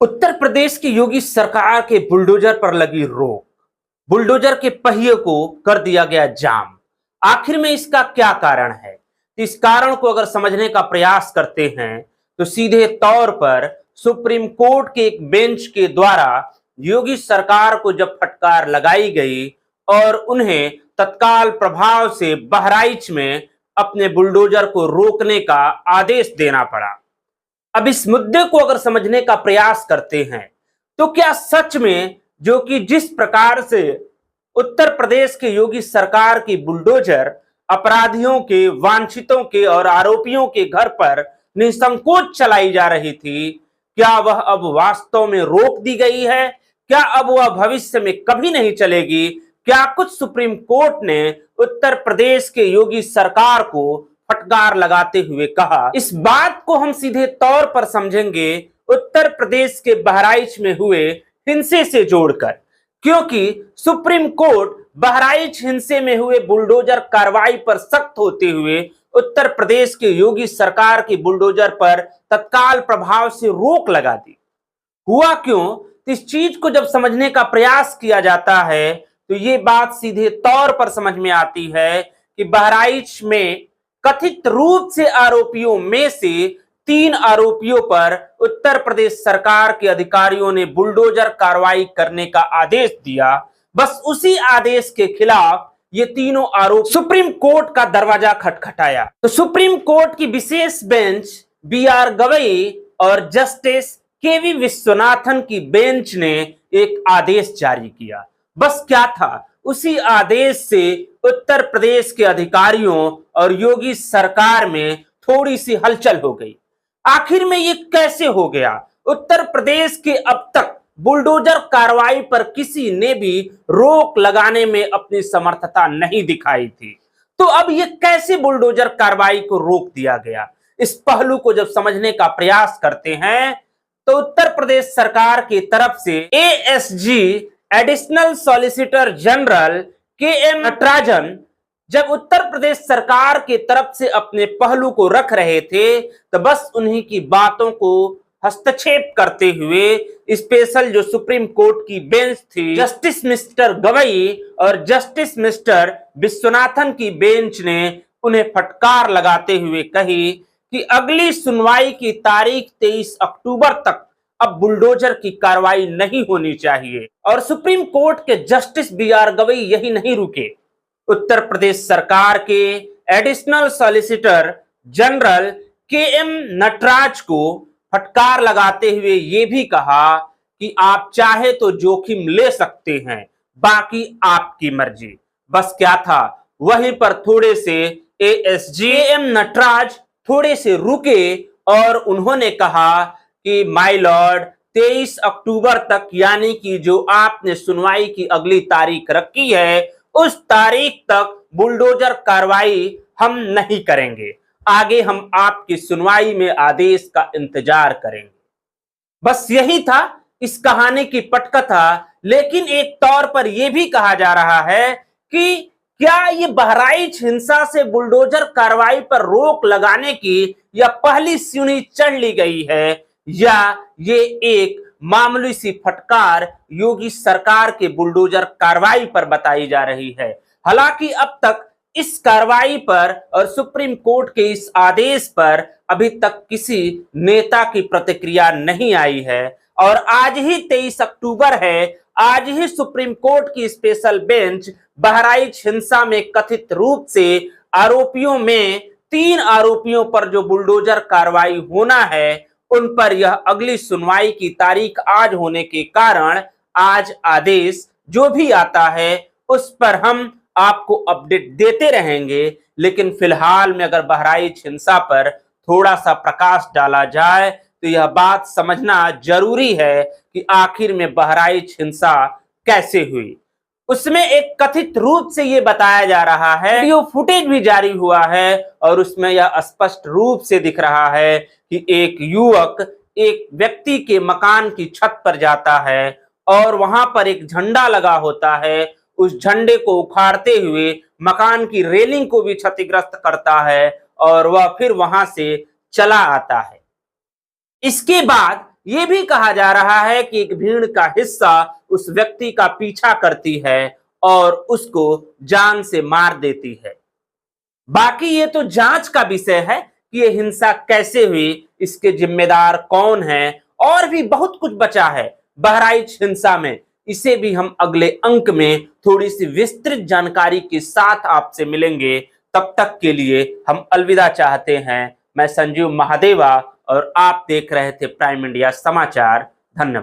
उत्तर प्रदेश की योगी सरकार के बुलडोजर पर लगी रोक। बुलडोजर के पहिए को कर दिया गया जाम। आखिर में इसका क्या कारण है? इस कारण को अगर समझने का प्रयास करते हैं तो सीधे तौर पर सुप्रीम कोर्ट के एक बेंच के द्वारा योगी सरकार को जब फटकार लगाई गई और उन्हें तत्काल प्रभाव से बहराइच में अपने बुलडोजर को रोकने का आदेश देना पड़ा। अब इस मुद्दे को अगर समझने का प्रयास करते हैं तो क्या सच में जो कि जिस प्रकार से उत्तर प्रदेश के योगी सरकार की बुलडोजर अपराधियों के, वांछितों के और आरोपियों के घर पर निसंकोच चलाई जा रही थी, क्या वह अब वास्तव में रोक दी गई है? क्या अब वह भविष्य में कभी नहीं चलेगी? क्या कुछ सुप्रीम कोर्ट ने उत्तर प्रदेश के योगी सरकार को फटकार लगाते हुए कहा? इस बात को हम सीधे तौर पर समझेंगे उत्तर प्रदेश के बहराइच में हुए हिंसे से जोड़कर, क्योंकि सुप्रीम कोर्ट बहराइच हिंसे में हुए बुलडोजर कार्रवाई पर सख्त होते हुए उत्तर प्रदेश के योगी सरकार की बुलडोजर पर तत्काल प्रभाव से रोक लगा दी। हुआ क्यों? इस चीज को जब समझने का प्रयास किया जाता है तो ये बात सीधे तौर पर समझ में आती है कि बहराइच में कथित रूप से आरोपियों में से 3 आरोपियों पर उत्तर प्रदेश सरकार के अधिकारियों ने बुलडोजर कार्रवाई करने का आदेश दिया। बस उसी आदेश के खिलाफ ये तीनों आरोप सुप्रीम कोर्ट का दरवाजा खटखटाया। तो सुप्रीम कोर्ट की विशेष बेंच बी.आर. गवई और जस्टिस के.वी. विश्वनाथन की बेंच ने एक आदेश जारी किया। बस क्या था, उसी आदेश से उत्तर प्रदेश के अधिकारियों और योगी सरकार में थोड़ी सी हलचल हो गई। आखिर में ये कैसे हो गया? उत्तर प्रदेश के अब तक बुलडोजर कार्रवाई पर किसी ने भी रोक लगाने में अपनी समर्थता नहीं दिखाई थी, तो अब ये कैसे बुलडोजर कार्रवाई को रोक दिया गया? इस पहलू को जब समझने का प्रयास करते हैं तो उत्तर प्रदेश सरकार की तरफ से ASG additional solicitor general KM. Natarajan जब उत्तर प्रदेश सरकार की तरफ से अपने पहलू को रख रहे थे तो बस उन्हीं की बातों को हस्तक्षेप करते हुए स्पेशल जो सुप्रीम कोर्ट की बेंच थी, जस्टिस मिस्टर गवई और जस्टिस मिस्टर विश्वनाथन की बेंच ने उन्हें फटकार लगाते हुए कही कि अगली सुनवाई की तारीख 23 अक्टूबर तक अब बुलडोजर की कार्रवाई नहीं होनी चाहिए। और सुप्रीम कोर्ट के जस्टिस बी.आर. गवई यही नहीं रुके, उत्तर प्रदेश सरकार के additional solicitor general K M. Nataraj को फटकार लगाते हुए ये भी कहा कि आप चाहे तो जोखिम ले सकते हैं, बाकी आपकी मर्जी। बस क्या था, वहीं पर थोड़े से एएसजे नटराज थोड़े से रुके और उन्होंने कहा कि माय लॉर्ड 23 अक्टूबर तक यानी कि जो आपने सुनवाई की अगली तारीख रखी है उस तारीख तक बुलडोजर कार्रवाई हम नहीं करेंगे, आगे हम आपकी सुनवाई में आदेश का इंतजार करेंगे। बस यही था इस कहानी की पटकथा। लेकिन एक तौर पर यह भी कहा जा रहा है कि क्या ये बहराइच हिंसा से बुलडोजर कार्रवाई पर रोक लगाने की या पहली सीढ़ी चढ़ ली गई है, या ये एक मामूली सी फटकार योगी सरकार के बुलडोजर कार्रवाई पर बताई जा रही है। हालांकि अब तक इस कार्रवाई पर और सुप्रीम कोर्ट के इस आदेश पर अभी तक किसी नेता की प्रतिक्रिया नहीं आई है। और आज ही 23 अक्टूबर है, आज ही सुप्रीम कोर्ट की स्पेशल बेंच बहराइच हिंसा में कथित रूप से आरोपियों में 3 आरोपियों पर जो बुलडोजर कार्रवाई होना है उन पर यह अगली सुनवाई की तारीख आज होने के कारण आज आदेश जो भी आता है उस पर हम आपको अपडेट देते रहेंगे। लेकिन फिलहाल में अगर बहराइच हिंसा पर थोड़ा सा प्रकाश डाला जाए तो यह बात समझना जरूरी है कि आखिर में बहराइच हिंसा कैसे हुई। उसमें एक कथित रूप से यह बताया जा रहा है, वीडियो फुटेज भी जारी हुआ है और उसमें यह स्पष्ट रूप से दिख रहा है कि एक युवक एक व्यक्ति के मकान की छत पर जाता है और वहां पर एक झंडा लगा होता है, उस झंडे को उखाड़ते हुए मकान की रेलिंग को भी क्षतिग्रस्त करता है और वह फिर वहां से चला आता है। इसके बाद ये भी कहा जा रहा है कि एक भीड़ का हिस्सा उस व्यक्ति का पीछा करती है और उसको जान से मार देती है। बाकी ये तो जांच का विषय है कि ये हिंसा कैसे हुई, इसके जिम्मेदार कौन है, और भी बहुत कुछ बचा है बहराइच हिंसा में। इसे भी हम अगले अंक में थोड़ी सी विस्तृत जानकारी के साथ आपसे मिलेंगे। तब तक के लिए हम अलविदा चाहते हैं। मैं संजीव महादेवा और आप देख रहे थे प्राइम इंडिया समाचार। धन्यवाद।